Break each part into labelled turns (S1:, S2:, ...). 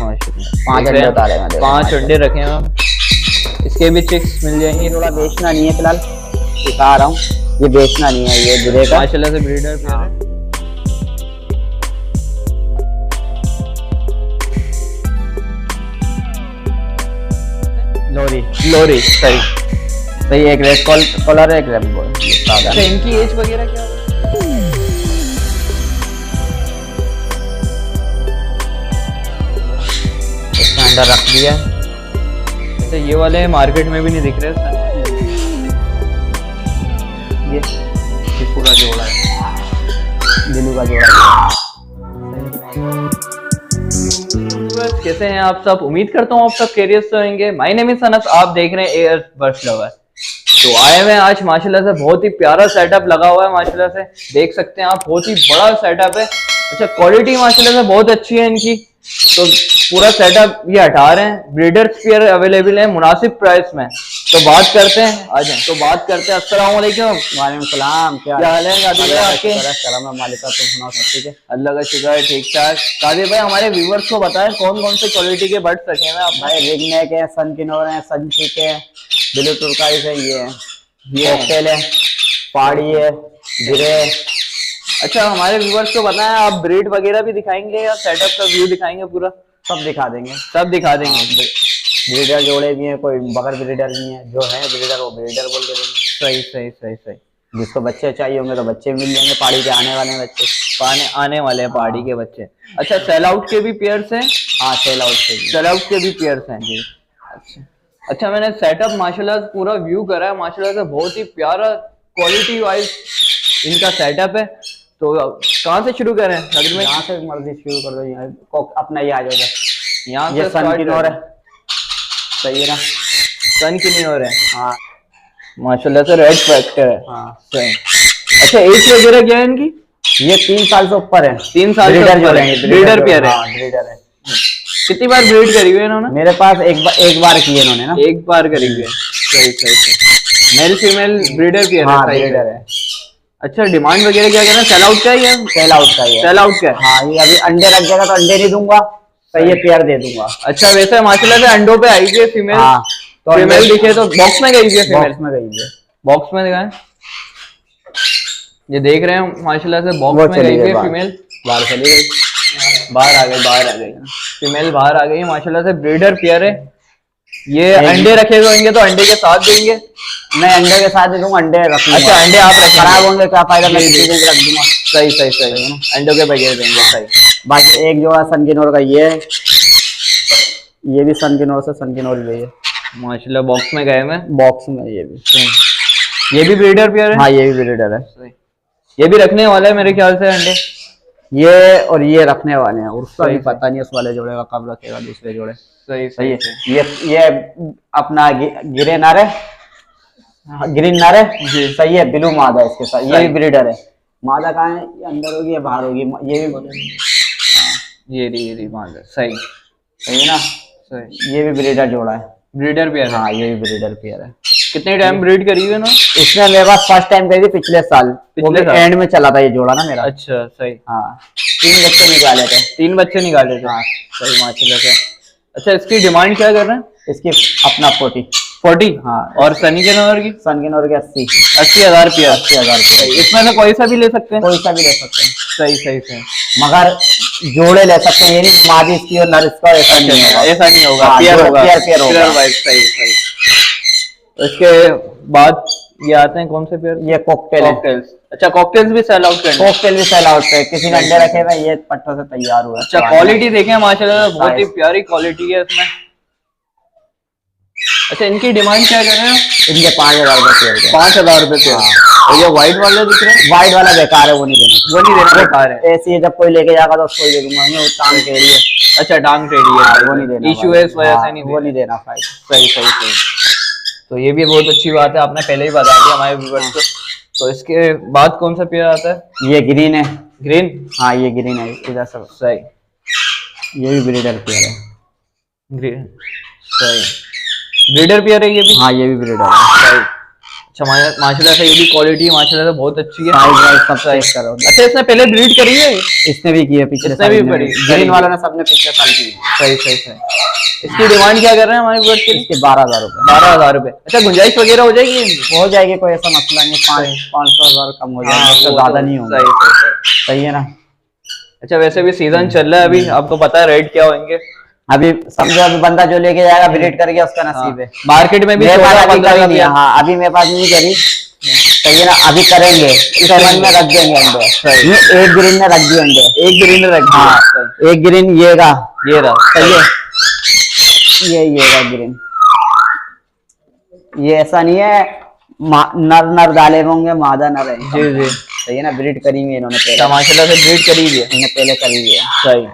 S1: माशाल्लाह
S2: 5 अंडे उतारे हैं,
S1: 5 अंडे रखे हैं। इसके भी चिक्स मिल जाएंगे।
S2: थोड़ा बेचना नहीं है फिलहाल, सिखा रहा हूँ, ये बेचना नहीं है, ये ग्रे का
S1: माशाल्लाह से ब्रीडर पेयर है। लोरी सही।
S2: एक रेड कॉलर है, एक रेड।
S1: अच्छा इनकी एज वगैरह क्या है?
S2: इसमें अंडा रख दिया।
S1: अच्छा ये वाले मार्केट में भी नहीं दिख रहे।
S2: ये
S1: पूरा जोड़ा है,
S2: बिलू का जोड़ा।
S1: कैसे हैं आप सब? उम्मीद करता हूँ आप सब खैरियत से होंगे। माय नेम इज अनस, आप देख रहे हैं एयर बर्ड्स लवर। तो आए हुए आज माशाल्लाह से, बहुत ही प्यारा सेटअप लगा हुआ है माशाल्लाह से, देख सकते हैं आप, बहुत ही बड़ा सेटअप है। अच्छा क्वालिटी माशाल्लाह से बहुत अच्छी है इनकी। तो पूरा सेटअप ये हटा रहे हैं। ब्रीडर पेयर अवेलेबल है मुनासिब प्राइस में। तो बात करते हैं, आ जाए तो बात करते हैं। अस्सलाम वालेकुम।
S2: वालेकुम सलाम। क्या
S1: हाल है कादिर भाई आपके?
S2: सलाम मालिका, तुम सुनाओ सब ठीक है?
S1: अल्लाह का शुक्र है, ठीक ठाक। कादिर भाई हमारे व्यूवर्स को बताएं कौन कौन से क्वालिटी के बर्ड्स रखे हैं आप?
S2: भाई रिंग नेक है, सन किनोर है, सन चिक है, ब्लू तुर्काइज है, ये कॉकटेल है, पहाड़ी है, गिरे।
S1: अच्छा हमारे व्यूवर्स को बताएं, आप ब्रीड वगैरह भी दिखाएंगे या सेटअप का व्यू दिखाएंगे पूरा?
S2: सब दिखा देंगे,
S1: सब दिखा देंगे।
S2: ब्रीडर जोड़े भी हैं, कोई बगैर ब्रीडर भी हैं, जो है ब्रीडर वो ब्रीडर बोल के देंगे।
S1: सही सही सही सही।
S2: जिसको बच्चे चाहिए होंगे तो बच्चे मिल जाएंगे, पहाड़ी के आने वाले बच्चे,
S1: आने वाले हैं पहाड़ी के बच्चे। अच्छा सेल आउट के भी पेयर्स हैं?
S2: हाँ सेल आउट
S1: के भी पेयर्स हैं जी। अच्छा मैंने सेटअप माशाल्लाह से पूरा व्यू करा है, माशाल्लाह से बहुत ही प्यारा क्वालिटी वाइज इनका सेटअप है। तो कहाँ से शुरू करें?
S2: यहाँ से मर्जी शुरू कर दो, यहाँ अपना ये आ जाएगा।
S1: यहाँ
S2: ये सन किनोर है,
S1: सही है ना? सन किनोर है,
S2: हाँ
S1: माशाल्लाह से रेड फैक्टर है।
S2: हाँ
S1: सही। अच्छा एज वगैरह क्या है इनकी?
S2: ये 3 साल से ऊपर है।
S1: 3 साल से ऊपर है, ब्रीडर पेयर है।
S2: ब्रीडर है।
S1: कितनी बार ब्रीड करी हुई है इन्होंने?
S2: मेरे पास एक बार की है इन्होंने ना,
S1: एक बार करी हुई है। सही सही सही। मेल फीमेल ब्रीडर पेयर है,
S2: ब्रीडर है।
S1: अच्छा डिमांड वगैरह क्या करना? सेल आउट का ही है?
S2: सेल आउट का ही है।
S1: सेल आउट का है।
S2: हाँ ये अभी अंडे रख जाएगा तो अंडे नहीं दूंगा, तो ये पेयर दे दूंगा।
S1: अच्छा वैसे माशाल्लाह से अंडों पे आई हुई है फीमेल।
S2: हाँ
S1: तो फीमेल दिखे तो बॉक्स में गई हुई है, फीमेल
S2: बॉक्स में गई है।
S1: बॉक्स में दिखाएं, ये देख रहे हैं माशाल्लाह से बॉक्स में गई हुई है फीमेल।
S2: बाहर चली गई,
S1: बाहर आ गई फीमेल, बाहर आ गई माशाल्लाह से। ब्रीडर पेयर है ये। अंडे रखे हुए होंगे तो अंडे के साथ देंगे?
S2: मैं अंडे के साथ दे दूंगा, अंडे रख दूंगा।
S1: अच्छा अंडे आप रखेंगे,
S2: खराब होंगे क्या फायदा, मैं रख दूंगा।
S1: सही सही सही है ना, अंडों के बगैर देंगे। सही।
S2: बाकी एक जोड़ा सन किनोर का ये है, ये भी सन किनोर से सन किनोर ही है
S1: माशाल्लाह। बॉक्स में गए में,
S2: बॉक्स में ये
S1: भी ब्रीडर पेयर है।
S2: हाँ ये भी ब्रीडर है।
S1: ये भी रखने वाला है मेरे ख्याल से अंडे,
S2: ये और ये रखने वाले हैं, उसका भी पता नहीं उस वाले जोड़े का कब रखेगा दूसरे जोड़े।
S1: सही
S2: सही है। ये अपना गिरे नारे, ग्रीन नारे सही है, ब्लू मादा है इसके साथ। ये भी ब्रीडर है। मादा कहाँ है? ये अंदर होगी या बाहर होगी? ये भी
S1: ये रही मादा। सही
S2: सही है ना?
S1: सही।
S2: ये भी ब्रीडर जोड़ा है,
S1: ब्रीडर पेयर।
S2: हाँ ये भी ब्रीडर पेयर है।
S1: कितने टाइम ब्रीड करी हुई है ना?
S2: इसने मेरे पास फर्स्ट टाइम करी थी पिछले साल, एंड में चला था ये जोड़ा ना मेरा।
S1: अच्छा सही।
S2: हाँ 3 बच्चे निकाले थे।
S1: 3 बच्चे निकाले थे।
S2: हाँ
S1: सही माशाल्लाह से। अच्छा इसकी डिमांड क्या कर रहे हैं?
S2: इसकी अपना 40।
S1: हाँ। और सनी के नंबर की?
S2: सन के नंबर की
S1: 80,000 रुपया।
S2: 80,000 रुपया।
S1: इसमें से कोई सा भी ले सकते हैं?
S2: कोई सा भी ले सकते हैं।
S1: सही सही सही।
S2: मगर जोड़े ले सकते हैं, ये नहीं मादी इसकी और नर इसका, ऐसा नहीं होगा।
S1: ऐसा नहीं होगा,
S2: पेयर होगा, पेयर होगा।
S1: सही सही। इसके बाद ये आते हैं कौन से पेयर?
S2: ये कॉकटेल है।
S1: अच्छा कॉकटेल्स भी सेल आउट करते हैं?
S2: कॉकटेल भी सेल आउट है, किसी ने अंडे रखे हुए, ये पट्टों से तैयार हुआ है।
S1: अच्छा क्वालिटी देखें माशाल्लाह, बहुत ही प्यारी क्वालिटी है इसमें। अच्छा इनकी डिमांड क्या कर रहे हैं?
S2: इनके 5,000 रुपये।
S1: 5,000 रुपये पेयर। और ये व्हाइट वाले दिख रहे हैं?
S2: व्हाइट वाला बेकार है, वो नहीं देना,
S1: बेकार है।
S2: ऐसी है, जब कोई लेके जाएगा तो उसको दे दूंगा, टांग टेढ़ी है।
S1: अच्छा टांग टेढ़ी है,
S2: वो नहीं देना,
S1: इशू है इस वजह से नहीं,
S2: वो नहीं देना।
S1: सही सही सही। तो ये भी बहुत अच्छी बात है, आपने पहले ही बता दिया हमारे व्यूअर्स को। तो इसके बाद कौन सा पेयर आता है?
S2: ये ग्रीन है।
S1: ग्रीन?
S2: हाँ ये ग्रीन है इधर सब।
S1: सही।
S2: ये भी ब्रीडर पेयर है।
S1: ग्रीन सही। ब्रीडर पेयर है ये भी?
S2: हाँ ये भी ब्रीडर है।
S1: सही। अच्छा माशाल्लाह से ये भी क्वालिटी माशाल्लाह से बहुत अच्छी है।
S2: साइज वाइज सब चेक करो।
S1: अच्छा इसने पहले ब्रीड करी है?
S2: इसने भी की है पिछले
S1: इसने
S2: साल
S1: भी
S2: में।
S1: करी
S2: ग्रीन वालों ने सबने पिछले साल की है।
S1: सही सही सही। इसकी डिमांड क्या कर रहे हैं हमारे व्यूअर्स के लिए?
S2: इसके 12,000 रुपए।
S1: 12,000 रुपए। अच्छा गुंजाइश वगैरह हो जाएगी इनकी?
S2: हो जाएगी, कोई ऐसा मसला नहीं। 500,000 कम हो जाएगा, उससे
S1: वो
S2: ज्यादा
S1: तो
S2: नहीं होगा।
S1: सही सही सही।
S2: सही है ना।
S1: अच्छा वैसे भी सीजन चल रहा है अभी, आपको पता है रेट क्या होंगे?
S2: अभी समझो, अभी बंदा जो लेके जाएगा ब्रीड करके उसका
S1: हाँ,
S2: नसीब है।
S1: मार्केट में भी
S2: मेरे पास
S1: 14
S2: अभी
S1: 15
S2: करी
S1: का
S2: नहीं है।
S1: पेयर।
S2: हाँ अभी मेरे पास नहीं करी। सही है ना, अभी करेंगे, इस मन में रख देंगे अंडे।
S1: सही।
S2: ये एक ग्रीन ने रख दिए अंडे।
S1: एक ग्रीन रख दिया।
S2: हाँ
S1: सही।
S2: एक ग्रीन ये रहा।
S1: ये रहा।
S2: सही है। ये रहा ग्रीन। ये ऐसा नहीं है नर नर डाले होंगे, मादा नर है।
S1: जी जी।
S2: सही है ना, ब्रीड करी हुई है इन्होंने पहले।
S1: अच्छा माशाल्लाह से ब्रीड करी हुई है।
S2: इन्होंने पहले करी हुई है।
S1: सही।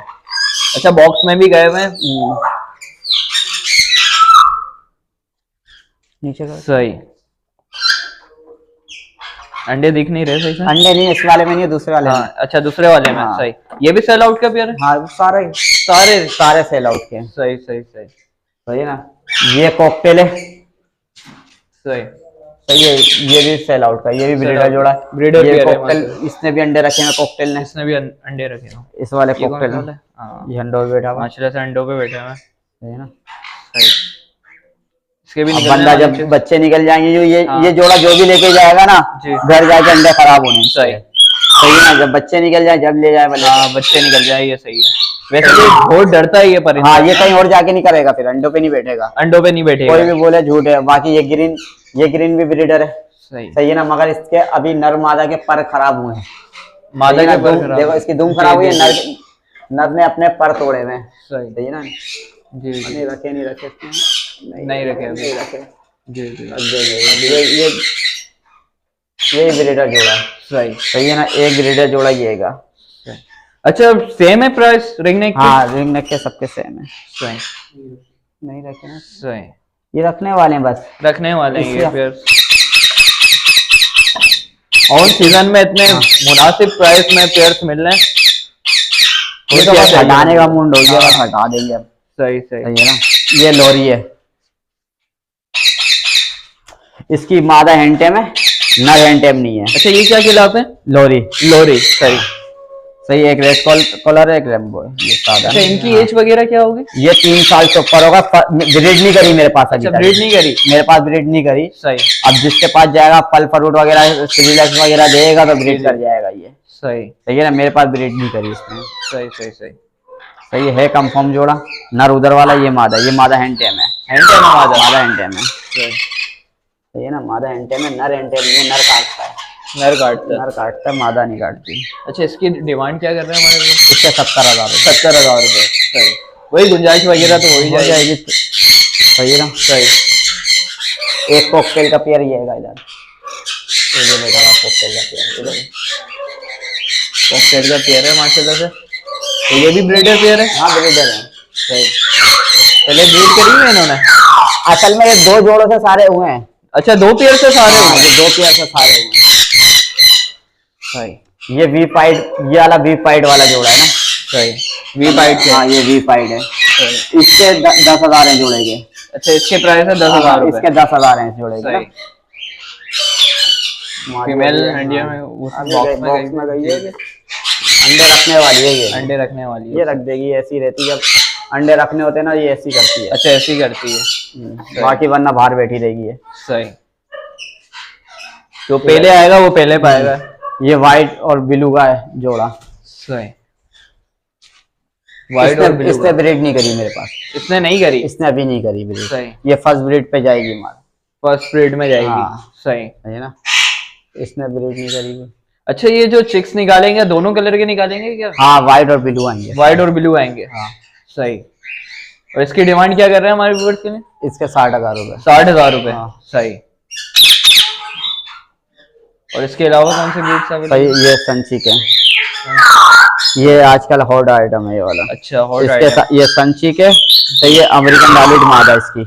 S1: अच्छा बॉक्स में भी गए हुए हैं।
S2: नीचे का
S1: सही। अंडे दिख नहीं रहे सही से।
S2: अंडे नहीं इस वाले में, नहीं दूसरे वाले में।
S1: हाँ अच्छा दूसरे वाले में।
S2: हाँ।
S1: सही। ये भी सेल आउट का पेयर है?
S2: हाँ सारे
S1: सारे
S2: सारे सेल आउट के हैं।
S1: सही सही सही।
S2: सही है ना। ये कॉकटेल है।
S1: सही।
S2: सही है। ये भी सेल आउट का, ये भी ब्रीडर जोड़ा है।
S1: ब्रीडर
S2: ये
S1: पेयर है
S2: कॉकटेल,
S1: माशाल्लाह।
S2: इसने भी अंडे रखे हैं कॉकटेल ने।
S1: इसने भी अंडे रखे हैं।
S2: इस वाले
S1: ये कौन
S2: कॉकटेल
S1: सा
S2: ने।
S1: वाला है? हाँ
S2: ये अंडों पे बैठा हुआ है।
S1: माशाल्लाह से अंडों पे बैठे हुए हैं।
S2: सही है ना।
S1: सही। इसके भी
S2: अब
S1: निकलने
S2: बंदा
S1: वाले
S2: जब
S1: chicks।
S2: बच्चे निकल जाएंगे, जो
S1: हाँ।
S2: ये जोड़ा जो भी लेके जाएगा ना,
S1: जी।
S2: घर जाके अंडे खराब होने।
S1: सही।
S2: सही है ना, जब बच्चे निकल जाए जब ले जाए भले।
S1: हाँ बच्चे निकल जाए ये सही है। वैसे भी बहुत डरता है ये पर।
S2: हाँ ये कहीं और जाके नहीं करेगा, फिर अंडों पे नहीं बैठेगा।
S1: अंडों पे नहीं बैठेगा।
S2: कोई भी बोले झूठ है। बाकी ये ग्रीन भी ब्रीडर है।
S1: सही।
S2: सही है ना, मगर इसके अभी नर मादा के पर खराब हुए हैं।
S1: मादा
S2: सही है
S1: के
S2: ना,
S1: पर खराब
S2: देखो
S1: है।
S2: इसकी दुम
S1: जी,
S2: खराब हुई है।
S1: जी,
S2: नर ने अपने पर तोड़े हुए हैं।
S1: सही।
S2: सही है ना।
S1: जी जी।
S2: नहीं रखे
S1: नहीं रखे अभी।
S2: नहीं रखे।
S1: जी जी।
S2: ये ब्रीडर जोड़ा।
S1: सही।
S2: सही है ना, एक ब्रीडर जोड़ा येगा।
S1: अच्छा सेम है प्राइस रिंग नेक की?
S2: हाँ रिंग नेक के सबके सेम है।
S1: सही।
S2: नहीं रखे ना।
S1: सही।
S2: ये रखने वाले हैं बस।
S1: रखने वाले हैं ये
S2: इसलिए-
S1: पेयर्स। और सीजन में इतने मुनासिब प्राइस में पेयर्स मिल रहे हैं।
S2: ये तो
S1: क्या
S2: बस
S1: चाहिए?
S2: हटाने का मूड हो गया, बस
S1: हाँ।
S2: हटा देंगे अब।
S1: सही सही।
S2: सही है ना। ये लोरी है। इसकी मादा हैंटेम है, नर हैंटेम नहीं है।
S1: अच्छा ये क्या खिलाफ है?
S2: लोरी।
S1: लोरी। सही।
S2: सही। एक रेड कॉलर है, एक रेम्बो है। ये सादा
S1: अच्छा
S2: है।
S1: इनकी एज वगैरह क्या होगी?
S2: ये 3 साल से ऊपर होगा। ब्रीड नहीं करी मेरे पास अभी
S1: अच्छा
S2: तक।
S1: ब्रीड नहीं करी?
S2: मेरे पास ब्रीड नहीं करी।
S1: सही।
S2: अब जिसके पास जाएगा फल फ्रूट वगैरह सिरिलैक्स वगैरह देगा तो ब्रीड कर जाएगा ये।
S1: सही।
S2: सही है ना, मेरे पास ब्रीड नहीं करी इसने।
S1: सही सही सही।
S2: सही है कंफर्म जोड़ा। नर उधर वाला, ये मादा हैंटेम है।
S1: हैंटेम है मादा?
S2: मादा हैंटेम है।
S1: सही।
S2: सही है ना, मादा हैंटेम है। नर हैंटेम नहीं है, नर काटता है।
S1: नर काटता है।
S2: नर काटता है, मादा नहीं काटती।
S1: अच्छा इसकी डिमांड क्या कर रहे हैं हमारे लोग?
S2: इसके 70,000 रुपये।
S1: 70,000 रुपए। सही। वही गुंजाइश वगैरह तो हो ही
S2: हो
S1: जाएगी।
S2: जाएगी। सही है ना।
S1: सही।
S2: एक कॉकटेल का पेयर ये है इधर। ये बेटा का कॉकटेल का पेयर इधर।
S1: कॉकटेल का पेयर है माशाल्लाह से। तो ये भी ब्रीडर पेयर है?
S2: हाँ ब्रीडर है।
S1: सही। पहले ब्रीड करी है इन्होंने?
S2: असल में ये 2 जोड़ों से सारे हुए हैं।
S1: अच्छा 2 पेयर से सारे
S2: हाँ,
S1: हुए
S2: ये
S1: हैं?
S2: 2 पेयर से सारे हुए हैं।
S1: सही।
S2: ये वी पाइड, ये वाला वी पाइड वाला जोड़ा है ना।
S1: सही। वी पाइड के?
S2: हाँ ये वी पाइड है।
S1: सही।
S2: इसके 10,000 है जोड़े के।
S1: अच्छा इसके प्राइस है 10,000 रुपए।
S2: इसके 10,000 है इस जोड़े के ना।
S1: सही। फीमेल इंडिया में उस बॉक्स में
S2: गई है। अंडे रखने वाली है ये।
S1: अंडे रखने वाली है।
S2: ये रख देगी, ऐसी रहती है। जब अंडे रखने होते हैं ना, ये ऐसी करती है।
S1: अच्छा ऐसी करती है।
S2: बाकी वरना बाहर बैठी रहेगी ये।
S1: सही। जो पहले आएगा वो पहले पाएगा।
S2: ये व्हाइट और ब्लू का है जोड़ा।
S1: सही। व्हाइट और ब्लू।
S2: इसने ब्रीड नहीं करी मेरे पास।
S1: इसने नहीं करी?
S2: इसने अभी नहीं करी ब्रीड।
S1: सही।
S2: ये फर्स्ट ब्रीड पे जाएगी हमारा।
S1: फर्स्ट ब्रीड में जाएगी।
S2: हाँ।
S1: सही।
S2: है ना, इसने ब्रीड नहीं करी।
S1: अच्छा ये जो चिक्स निकालेंगे दोनों कलर के निकालेंगे क्या?
S2: हाँ व्हाइट और ब्लू आएंगे।
S1: व्हाइट और ब्लू आएंगे।
S2: हाँ।
S1: सही। और इसकी डिमांड क्या कर रहे हैं हमारे व्यूअर्स के लिए?
S2: इसके 60,000 रुपए।
S1: 60,000 रुपए।
S2: हाँ।
S1: सही। और इसके अलावा कौन से ब्रीड्स अवेलेबल?
S2: सही। ये संचिक है। ये आजकल हॉट आइटम है ये वाला।
S1: अच्छा हॉट
S2: इसके
S1: आइटम।
S2: ये संचिक है। तो ये अमेरिकन डॉलिड मादा इसकी।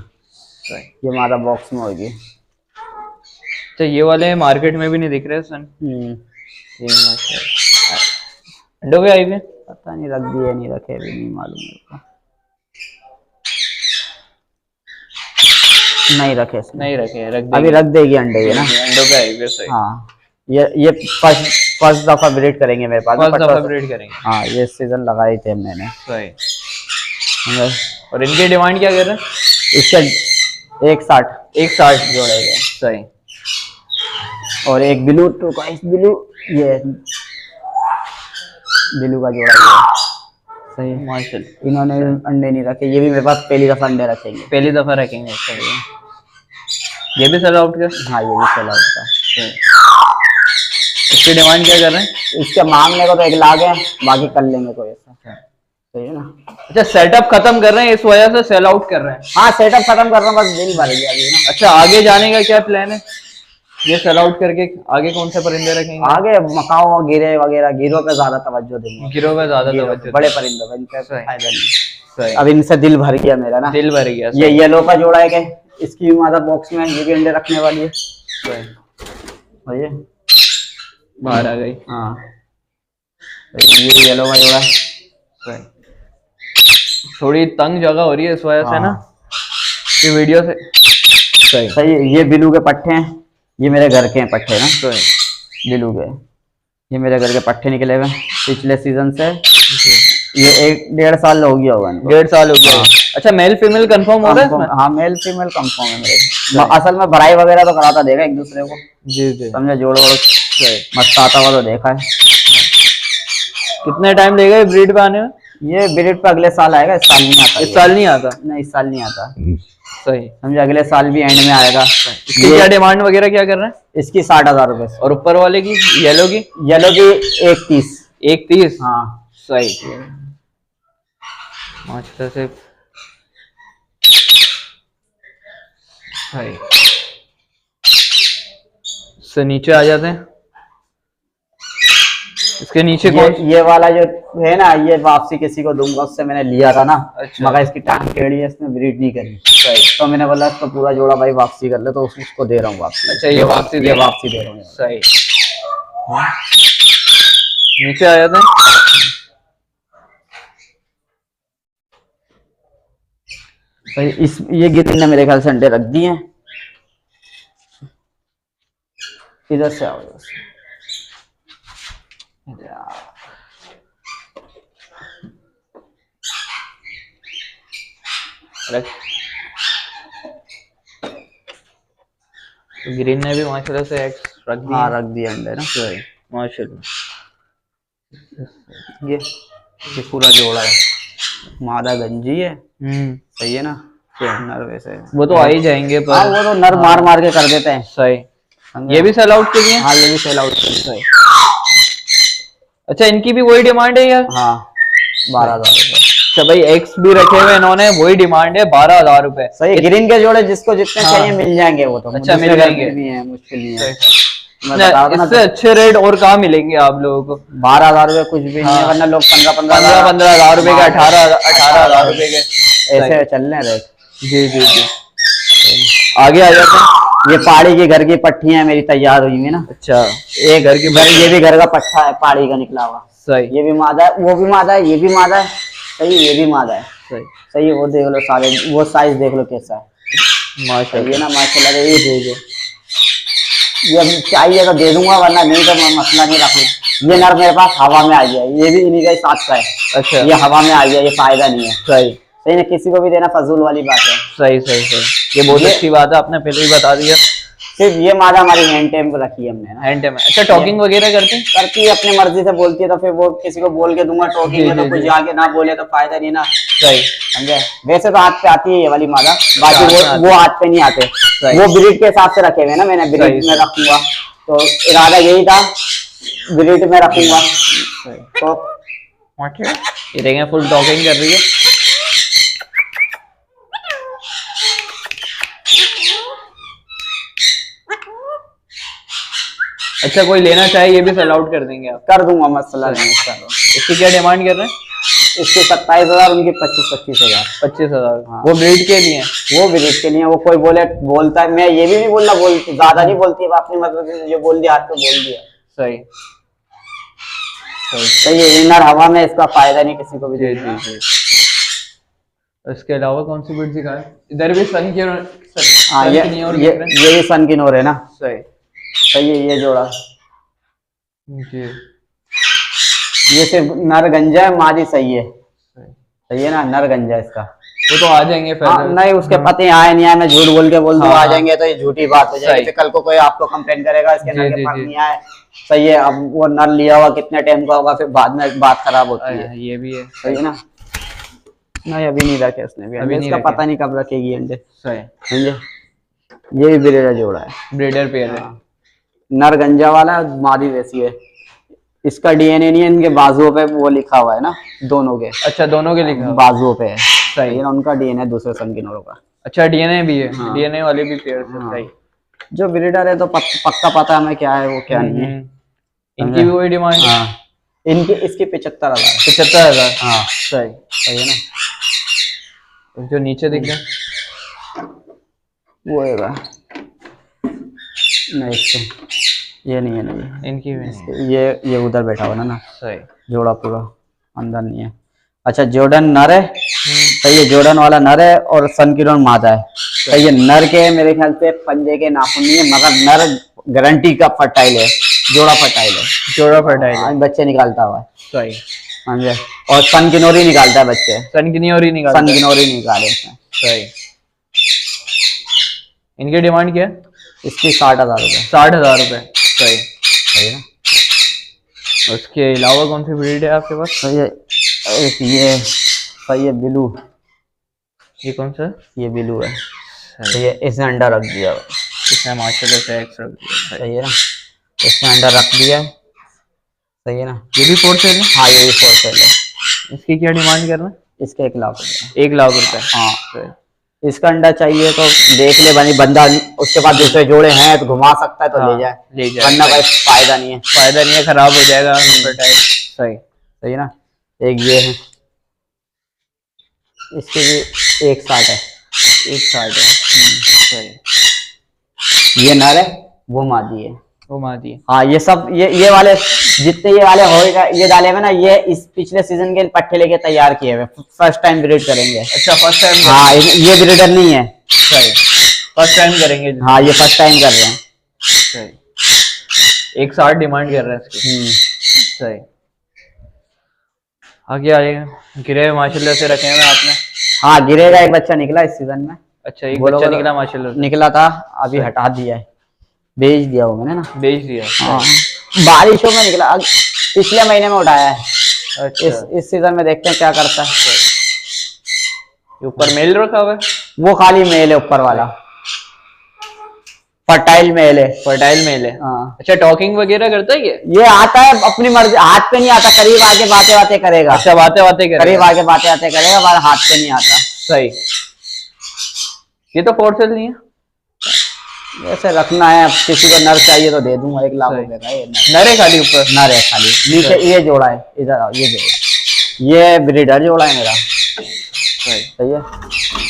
S1: सही।
S2: ये मादा बॉक्स में होगी।
S1: अच्छा ये वाले मार्केट में भी नहीं दिख रहे सन। ये अंडों पे आई हुई?
S2: पता नहीं रख दिए नहीं रखे, भी नहीं मालूम मेरे को। नहीं रखे इसने।
S1: नहीं रखे, रख
S2: अभी
S1: देंगे।
S2: रख देगी अंडे ये ना।
S1: अंडों पे आएगी, सही।
S2: हाँ ये फर्स्ट दफा ब्रीड करेंगे मेरे पास।
S1: फर्स्ट दफा ब्रीड करेंगे।
S2: हाँ ये सीजन लगाई थी मैंने।
S1: सही। और इनकी डिमांड क्या कर रहे हैं?
S2: इसका 160।
S1: 160 जोड़े गए, सही।
S2: और एक ब्लू तो ब्लू, ये ब्लू का जोड़ा ये सही।
S1: माशाल्लाह।
S2: इन्होंने अंडे नहीं रखे, ये भी मेरे पास पहली दफा अंडे रखेंगे।
S1: पहली दफा रखेंगे, सही। ये भी सेल आउट का?
S2: हाँ ये भी सेल आउट का।
S1: इसकी डिमांड क्या कर रहे हैं?
S2: इसके मांगने को तो 1 लाख है, बाकी कर लेंगे कोई ऐसा। सही है ना।
S1: अच्छा, सेटअप खत्म कर रहे हैं, इस वजह से सेल आउट कर रहे हैं?
S2: हाँ सेटअप खत्म कर रहा हूँ, बस दिल भर गया अभी ना।
S1: अच्छा, आगे जाने का क्या प्लान है? ये सेल आउट करके आगे कौन से परिंदे रखेंगे?
S2: आगे मकाओ, गिरे वगैरह, गिरों पे ज्यादा तवज्जो देंगे।
S1: गिरोह पे ज्यादा
S2: गिरों
S1: तवज्जो
S2: पे, बड़े परिंदों पे इनका
S1: सही।
S2: फायदा नहीं।
S1: सही।
S2: अब इनसे दिल भर गया मेरा ना।
S1: दिल भर गया,
S2: ये येलो का जोड़ा है, कि इसकी मादा बॉक्स में ये भी अंडे रखने वाली है।
S1: सही।
S2: और ये
S1: बाहर आ गई।
S2: हाँ ये येलो का जोड़ा है।
S1: सही। थोड़ी तंग जगह हो रही है इस वजह से ना,
S2: हाँ।
S1: ये वीडियो से। सही।
S2: सही है। ये बिलू के पट्टे हैं, ये मेरे घर के हैं पट्टे ना।
S1: सही।
S2: बिलू के, ये मेरे घर के पट्टे निकले हुए पिछले सीजन से। ये 1-1.5 साल हो गया होगा इनको।
S1: 1.5 साल हो गया। अच्छा, मेल फीमेल कंफर्म हो रहा है इसमें?
S2: हाँ मेल फीमेल कंफर्म है मेरे। असल में भराई वगैरह तो कराता देखा एक दूसरे को।
S1: जी जी।
S2: समझे, जोड़ मस्त आता हुआ तो देखा है।
S1: कितने टाइम लेगा ये ब्रीड पे आने में?
S2: ये ब्रीड पे अगले साल आएगा, इस साल नहीं आता।
S1: इस साल नहीं आता?
S2: नहीं इस साल नहीं आता।
S1: सही।
S2: समझे, अगले साल भी एंड में आएगा।
S1: इसकी क्या डिमांड वगैरह क्या कर रहे हैं?
S2: इसकी 60,000 रुपए।
S1: और ऊपर वाले की, येलो की?
S2: येलो की 130।
S1: 130?
S2: हाँ
S1: सही। माशाल्लाह से सही। से नीचे आ जाते हैं। इसके नीचे कौन?
S2: ये वाला जो है ना, ये वापसी किसी को दूंगा, उससे मैंने लिया था ना।
S1: अच्छा।
S2: मगर इसकी टांग टेढ़ी है, इसने ब्रीड नहीं करी।
S1: सही।
S2: तो मैंने बोला इसको पूरा जोड़ा भाई वापसी कर ले, तो उसको दे रहा हूँ वापसी।
S1: अच्छा, ये वापसी
S2: ये वापसी दे रहा हूँ।
S1: सही। नीचे आ जाते हैं।
S2: भाई ये गिरी ने मेरे ख्याल से अंडे रख दिए हैं। इधर से आओ, इधर से।
S1: रख। तो ग्रीन ने भी माशाल्लाह से एग्स रख दिए।
S2: हाँ रख दिए अंडे ना।
S1: सही। माशाल्लाह।
S2: ये पूरा जोड़ा है, मादा गंजी है। सही है ना। नर वैसे
S1: वो तो आ ही जाएंगे पर।
S2: हाँ वो तो नर मार मार के कर देते हैं।
S1: सही। ये भी सेल आउट के लिए?
S2: हाँ ये भी सेल आउट के लिए।
S1: सही। अच्छा, इनकी भी वही डिमांड है यार?
S2: हाँ 12,000 रुपए।
S1: अच्छा भाई, एक्स भी रखे हुए इन्होंने, वही डिमांड है 12,000 रुपए।
S2: सही। ग्रीन के जोड़े जिसको जितने
S1: हाँ।
S2: चाहिए मिल जाएंगे वो तो।
S1: अच्छा, मिल जाएंगे।
S2: भी है, मुश्किल नहीं है। मैं
S1: ना,
S2: बता रहा था
S1: इससे
S2: ना,
S1: अच्छे रेट और कहाँ मिलेंगे आप लोगों को?
S2: 12,000 रुपए कुछ भी नहीं है,
S1: हाँ।
S2: वरना लोग
S1: 15,000 रुपए के, 18,000 रुपए के
S2: ऐसे चल रहे रेट।
S1: जी जी जी। आगे आ जाते हैं।
S2: ये पहाड़ी की घर की पट्टियां मेरी तैयार हुई है ना।
S1: अच्छा, एक घर की
S2: घर, ये भी घर का पट्टा है, पहाड़ी का निकला हुआ।
S1: सही।
S2: ये भी मादा है, वो भी मादा है, ये भी मादा है। सही, ये भी मादा है।
S1: सही।
S2: सही, वो देख लो सारे, वो साइज देख लो कैसा है।
S1: माशाल्लाह।
S2: ये ना माशाल्लाह से ये दे दो। ये अब चाहिए तो दे दूंगा, वरना नहीं तो मैं मसला नहीं रख लूँ। ये नर मेरे पास हवा में आ गया, ये भी इन्हीं का ही साथ का है।
S1: अच्छा,
S2: ये हवा में आ गया, ये फायदा नहीं है।
S1: सही।
S2: सही ना, किसी को भी देना फजूल वाली बात है।
S1: सही सही सही। ये बहुत अच्छी बात है, आपने पहले ही बता दिया।
S2: सिर्फ ये मादा हमारी हैंड टेम पे रखी है हमने ना।
S1: Hand time. अच्छा, टॉकिंग वगैरह करते हैं?
S2: करती है, अपनी मर्जी से बोलती है, तो फिर वो किसी को बोल के दूंगा टॉकिंग
S1: जी,
S2: में, तो
S1: जी,
S2: कुछ
S1: जी।
S2: जाके ना बोले तो फायदा नहीं ना।
S1: सही।
S2: समझे, वैसे तो हाथ पे आती है ये वाली मादा, बाकी
S1: हाथ
S2: वो हाथ पे नहीं आते।
S1: सही।
S2: वो ब्रीड के हिसाब से रखे हुए ना, मैंने ब्रीड
S1: सही,
S2: में रखूंगा, तो इरादा यही था ब्रीड में रखूंगा। तो
S1: ये देखें, फुल टॉकिंग कर रही है। अच्छा, कोई लेना चाहे ये भी सेल आउट कर देंगे आप?
S2: कर दूंगा, मसला नहीं इसका।
S1: इसकी क्या डिमांड कर रहे हैं?
S2: इसके 27,000, उनकी 25,000।
S1: 25,000।
S2: हाँ।
S1: वो ब्रीड के लिए?
S2: वो ब्रीड के लिए, वो कोई बोलता है, मैं ये भी नहीं बोलना, ज्यादा नहीं बोलती है, अपनी मतलब से जो बोल दिया हाथ पे बोल दिया।
S1: सही।
S2: सही है, इनर हवा में इसका फायदा नहीं किसी को भी
S1: जी
S2: देना।
S1: जी जी। इसके अलावा कौन सी ब्रीड दिखाए? इधर भी सन की
S2: हाँ ये भी सन की नोर है ना।
S1: सही।
S2: सही है ये जोड़ा।
S1: जी।
S2: ये सिर्फ नर गंजा है, मादी सही है। सही है ना, नर गंजा है इसका।
S1: वो तो आ जाएंगे
S2: हाँ, नहीं उसके पति आए नहीं आए, मैं झूठ बोल के बोल दूं आ जाएंगे तो ये झूठी बात हो जाएगी, फिर कल को कोई आपको कंप्लेन करेगा इसके नर के पास नहीं आए। सही है, अब वो नर लिया हुआ कितने टाइम का होगा, फिर बाद में बात खराब होती है।
S1: ये भी है।
S2: सही है ना। नहीं अभी नहीं रखे उसने भी, अभी इसका पता नहीं कब रखेगी अंडे।
S1: सही।
S2: समझे, ये भी ब्रीडर जोड़ा है,
S1: ब्रीडर पेयर है।
S2: नर गंजा वाला है, मादी वैसी है। इसका डीएनए नहीं है, इनके बाजुओं पे वो लिखा हुआ है ना, दोनों के।
S1: अच्छा, दोनों के लिखा
S2: बाजुओं पे है।
S1: सही है,
S2: उनका डीएनए दूसरे सन की नोरों का।
S1: अच्छा, डीएनए भी है। डीएनए वाले भी पेयर है। सही।
S2: जो ब्रीडर है तो पक्का पता है हमें क्या है वो क्या नहीं है।
S1: इनकी भी वही डिमांड है।
S2: इनकी इसकी 75,000।
S1: 75,000।
S2: हाँ
S1: सही।
S2: सही है ना।
S1: जो नीचे दिख रहा है
S2: वो है नहीं, इसको ये नहीं है, नहीं
S1: इनकी भी नहीं।
S2: ये उधर बैठा हुआ ना।
S1: सही।
S2: जोड़ा पूरा अंदर नहीं है। अच्छा, जॉर्डन नर है। सही है, जॉर्डन वाला नर है और सन की नोर मादा है। सही है, नर के मेरे ख्याल से पंजे के नाखून नहीं है, मगर नर गारंटी का फर्टाइल है, जोड़ा फर्टाइल है। जोड़ा फर्टाइल है, बच्चे निकालता हुआ है।
S1: सही।
S2: समझे, और सन की नोर ही निकालता है बच्चे।
S1: सन की नोर ही निकालता है।
S2: सन की नोर ही निकाले इसमें।
S1: सही। इनकी डिमांड क्या है?
S2: इसकी 60,000 रुपये।
S1: 60,000 रुपये। सही।
S2: सही है ना।
S1: उसके अलावा कौन सी ब्रीड है आपके पास?
S2: सही है, ये सही है बिलू।
S1: ये कौन सा?
S2: ये बिलू है। सही है, इसने अंडा रख दिया,
S1: इसने माशाल्लाह से एग्स रख दिया।
S2: सही है ना, इसने अंडा रख दिया। सही है ना।
S1: ये भी फोर सेल है?
S2: हाँ ये भी फोर सेल है।
S1: इसकी क्या डिमांड कर रहे हैं?
S2: इसके 1 लाख रुपये।
S1: 1 लाख रुपए।
S2: हाँ, इसका अंडा चाहिए तो देख ले बनी बंदा, उसके बाद दूसरे जोड़े हैं तो घुमा सकता है तो ले जाए, वरना भाई फायदा नहीं है। फायदा नहीं है, खराब हो जाएगा।
S1: सही।
S2: सही है ना। एक ये है, इसके भी 160 है।
S1: 160 है। सही।
S2: ये नर है, वो मादी है।
S1: वो मादी है।
S2: हाँ, ये सब ये वाले जितने ये वाले होएगा ये डाले में ना, ये इस पिछले सीजन के पट्टे लेके तैयार किए हुए, फर्स्ट टाइम ब्रीड करेंगे।
S1: अच्छा, फर्स्ट टाइम।
S2: हाँ, ये ब्रीडर नहीं है।
S1: सही। फर्स्ट टाइम करेंगे।
S2: हाँ, ये फर्स्ट टाइम कर रहे हैं।
S1: सही। 160 डिमांड कर रहे हैं इसकी। सही। आगे आएगा, गिरे माशाल्लाह से रखे हैं आपने।
S2: हाँ, गिरेगा, एक बच्चा निकला इस सीजन में।
S1: अच्छा, एक बच्चा निकला माशाल्लाह से।
S2: निकला था, अभी हटा दिया है, बेच दिया वो मैंने ना।
S1: बेच दिया।
S2: हाँ, बारिशों में निकला, पिछले महीने में उठाया है।
S1: अच्छा।
S2: इस सीजन में देखते हैं क्या करता है।
S1: ऊपर मेल रखा हुआ है?
S2: वो खाली मेल है, ऊपर वाला फर्टाइल मेल है। फर्टाइल मेल है। हाँ।
S1: अच्छा, टॉकिंग वगैरह करता है
S2: ये आता है अपनी मर्जी, हाथ पे नहीं आता, करीब आके बातें बातें करेगा।
S1: अच्छा, बातें करेगा,
S2: करीब आके बातें बातें करेगा, पर हाथ पे नहीं आता।
S1: सही। ये तो फोर सेल नहीं है,
S2: वैसे रखना है, अब किसी को नर चाहिए तो दे दूंगा 1 लाख रुपए का। ये
S1: नर है खाली, ऊपर
S2: नर है खाली, नीचे ये जोड़ा है। इधर आओ, ये जोड़ा, ये ब्रीडर जोड़ा है मेरा। सही है,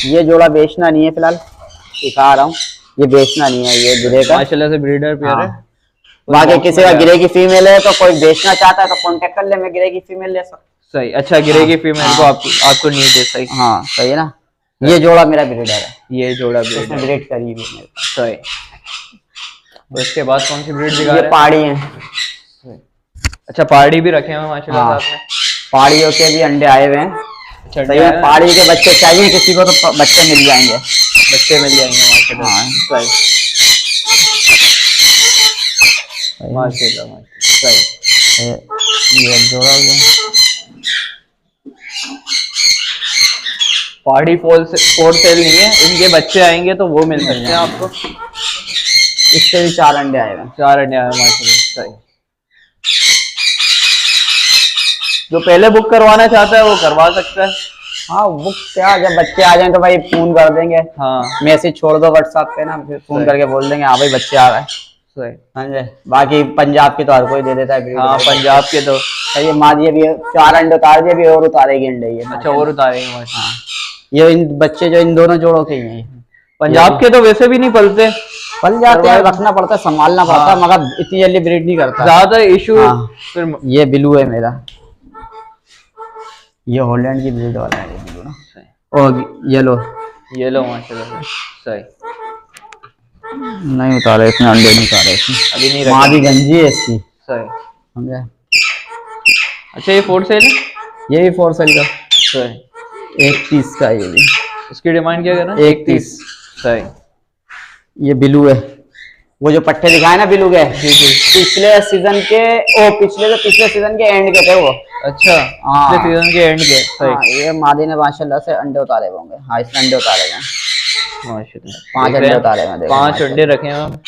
S2: ये जोड़ा बेचना नहीं है फिलहाल, दिखा रहा हूँ, ये बेचना नहीं है, ये गिरेगा
S1: माशाल्लाह से ब्रीडर पेयर है।
S2: बाकी किसी का गिरे की फीमेल है तो कोई बेचना चाहता है तो कांटेक्ट कर ले, मैं गिरे की फीमेल ले सकता।
S1: सही। अच्छा, गिरे की फीमेल को आपको नीड है। सही।
S2: हाँ सही है ना। ये जोड़ा मेरा ब्रीडर है,
S1: ये जोड़ा ब्रीड
S2: ब्रीड करी हुई है मेरे पास।
S1: सही। तो इसके बाद कौन सी ब्रीड दिखा रहे हैं?
S2: पहाड़ी है।
S1: अच्छा, पहाड़ी भी रखे हैं माशाल्लाह आपने।
S2: पहाड़ियों के भी अंडे आए हुए हैं। सही है, पहाड़ी के बच्चे चाहिए किसी को तो बच्चे मिल जाएंगे,
S1: बच्चे मिल जाएंगे माशाल्लाह। सही। माशाल्लाह। सही।
S2: ये जोड़ा
S1: पहाड़ी फोर सेल नहीं है, इनके बच्चे आएंगे तो वो मिल सकते हैं आपको।
S2: इसके भी 4 अंडे आए हैं।
S1: 4 अंडे आए माशाल्लाह। सही। जो पहले बुक करवाना चाहता है वो करवा सकता है।
S2: हाँ, बुक क्या, जब बच्चे आ जाएं तो भाई फोन कर देंगे।
S1: हाँ,
S2: मैसेज छोड़ दो व्हाट्सएप पे ना, फिर फोन करके बोल देंगे हाँ भाई बच्चे आ रहे हैं।
S1: सही।
S2: समझे, बाकी पंजाब के तो हर कोई दे देता है।
S1: हाँ, पंजाब के तो
S2: ये मादी भी 4 अंडे उतार दिए, भी और उतारेगी अंडे ये।
S1: अच्छा, और उतारेंगे माशाल्लाह।
S2: हाँ, ये इन बच्चे जो इन दोनों जोड़ों के ही हैं।
S1: पंजाब के तो वैसे भी नहीं पलते,
S2: पल जाते हैं, रखना पड़ता है, संभालना पड़ता है, मगर इतनी जल्दी ब्रीड नहीं करता
S1: ज्यादा इशू।
S2: फिर ये बिलू है मेरा, ये हॉलैंड की ब्रीड वाला है ये बिलू ना। और ये
S1: लो माशाल्लाह से सही।
S2: नहीं उतारे इसमें, अंडे नहीं उतारे इसमें,
S1: अभी नहीं
S2: माँ
S1: रखे
S2: भी गंजी है इसकी,
S1: सही।
S2: समझे।
S1: अच्छा ये फोर सेल है
S2: ये भी 4 सेल का,
S1: सही।
S2: 31 का ये भी।
S1: इसकी डिमांड क्या कर रहा है?
S2: 31।
S1: सही।
S2: ये बिलू है, वो जो पट्टे दिखाए ना बिलू के, पिछले सीजन के, ओ पिछले सीजन के एंड के थे वो।
S1: अच्छा
S2: हाँ।
S1: पिछले सीजन के एंड के, सही।
S2: हाँ, ये मादी ने माशाल्लाह से अंडे उतारे होंगे। हाँ इसने अंडे उतारे हैं,
S1: माशाल्लाह
S2: 5 अंडे उतारे हैं, देखो
S1: 5 अंडे रखे हैं हम।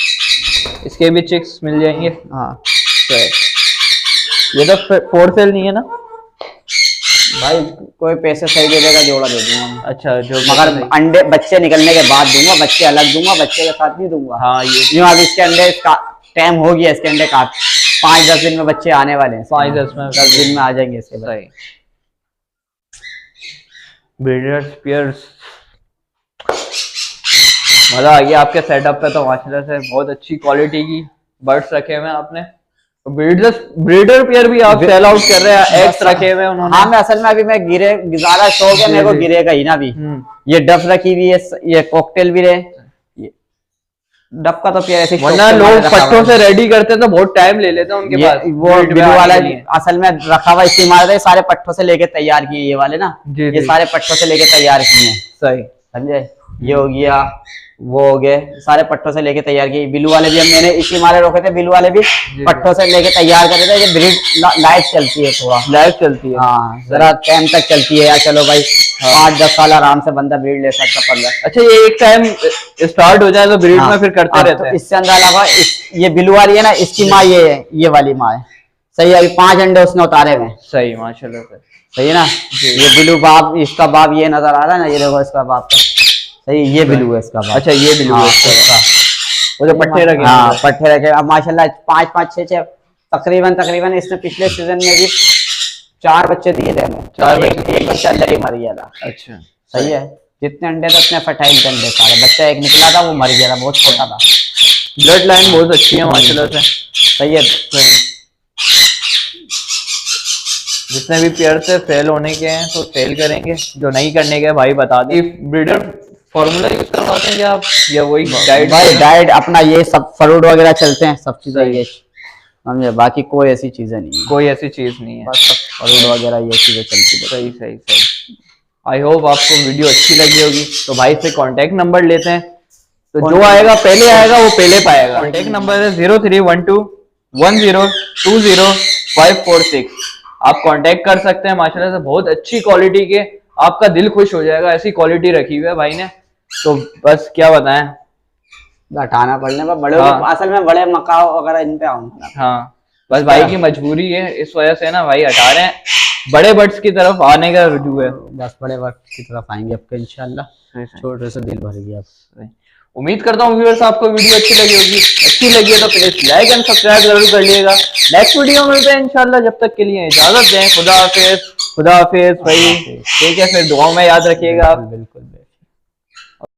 S1: इसके भी चिक्स मिल जाएंगे।
S2: हाँ
S1: सही। ये तो फोर सेल नहीं है ना
S2: भाई, कोई पैसे सही दे देगा जोड़ा दे दूंगा मैं।
S1: अच्छा जो
S2: मगर अंडे बच्चे निकलने के बाद दूंगा, बच्चे अलग दूंगा, बच्चे के साथ नहीं दूंगा।
S1: हाँ ये
S2: यूं अब इसके अंडे टाइम हो गया, इसके अंडे का 5-10 दिन में बच्चे आने वाले हैं,
S1: 5-10 में
S2: 10 दिन में आ जाएंगे इसके बाद।
S1: सही। ब्रीडर्स पियर्स, मजा आ गया आपके सेटअप पे तो माशाल्लाह से। बहुत अच्छी क्वालिटी की बर्ड्स रखे हुए हैं आपने। ब्रीडर पेयर भी आप सेल आउट कर रहे हैं, एग्स रखे हुए हैं उन्होंने।
S2: हाँ मैं असल में अभी मैं गिरे ज्यादा शौक है मेरे को गिरे का ही ना भी। ये डफ रखी हुई है, ये कॉकटेल भी रहे, डफ का तो पेयर ऐसे
S1: वरना लोग पट्टों से रेडी करते तो बहुत टाइम ले लेते हैं उनके पास।
S2: वो बिलू वाला असल में रखा हुआ इसलिए मार रहे, सारे पट्टों से लेके तैयार किए ये वाले ना, ये सारे पट्टों से लेके तैयार किए हैं।
S1: सही
S2: समझे, ये हो गया, वो हो गए, सारे पट्टों से लेके तैयार किए। बिलू वाले भी हम मैंने इसलिए मारे रोके थे, बिलू वाले भी पट्टों से लेके तैयार कर रहे थे। ये ब्रीड लाइव चलती है, थोड़ा
S1: लाइव चलती है।
S2: हाँ जरा टाइम तक चलती है यार। चलो भाई 5-10 साल आराम से बंदा ब्रीड ले सकता, 15।
S1: अच्छा ये एक टाइम स्टार्ट हो जाए तो ब्रीड में फिर करते रहते हैं।
S2: इससे अंदर अलावा ये बिलू वाली है ना, इसकी माँ ये है, ये वाली माँ है। सही है, अभी 5 अंडे उसने उतारे हुए।
S1: सही माशाल्लाह से।
S2: सही है ना। ये बिलू बाप, इसका बाप ये नजर आ रहा है ना, ये देखो इसका बाप का। सही, ये बिलू है इसका बाप।
S1: अच्छा ये बिलू है इसका, वो जो पट्टे रखे।
S2: हाँ पट्टे रखे। अब माशाल्लाह 5-5, 6-6 तकरीबन इसने पिछले सीजन में भी 4 बच्चे दिए थे हमें। 4 बच्चे, एक बच्चा अंदर ही मर गया था।
S1: अच्छा
S2: सही है, जितने अंडे थे उतने फर्टाइल थे अंडे सारे। बच्चा एक निकला था वो मर गया था, बहुत छोटा था।
S1: ब्लड लाइन बहुत अच्छी है माशाल्लाह से।
S2: सही है।
S1: जितने भी पेयर से फेल होने के हैं तो फेल करेंगे, जो नहीं करने के भाई बता दी। ब्रीडर फॉर्मूला यूज करवाते हैं क्या आप, या वही डाइट?
S2: भाई डाइट अपना ये सब फ्रूट वगैरह चलते हैं, सब चीजें ये समझे, बाकी कोई ऐसी चीजें नहीं है,
S1: कोई ऐसी चीज नहीं है,
S2: बस फ्रूट वगैरह ये चीजें चलती है।
S1: सही सही सही। आई होप आपको वीडियो अच्छी लगी होगी। तो भाई से कांटेक्ट नंबर लेते हैं, तो जो आएगा पहले आएगा वो पहले पाएगा। कांटेक्ट नंबर है 0312102546। आप कांटेक्ट कर सकते हैं। माशाल्लाह से बहुत अच्छी क्वालिटी के, आपका दिल खुश हो जाएगा, ऐसी क्वालिटी रखी हुई है भाई ने। तो बस क्या बताएं,
S2: हटाना पड़ने पर बड़े असल में बड़े मकाओ वगैरह इन पे आऊंगा।
S1: हाँ बस भाई की मजबूरी है, इस वजह से ना भाई हटा रहे हैं। बड़े बर्ड्स की तरफ आने का रुझू है,
S2: बस बड़े बर्ड्स की तरफ आएंगे आपके इंशाल्लाह। छोटे से दिल भर गया।
S1: उम्मीद करता हूँ व्यूअर्स आपको वीडियो अच्छी लगी होगी। अच्छी लगी है तो प्लीज लाइक एंड सब्सक्राइब जरूर कर लीजिएगा। नेक्स्ट वीडियो में मिलते हैं इंशाल्लाह। जब तक के लिए इजाजत दें, खुदा हाफिज। खुदा हाफिज भाई, ठीक है, फिर दुआओं में याद रखिएगा आप।
S2: बिल्कुल।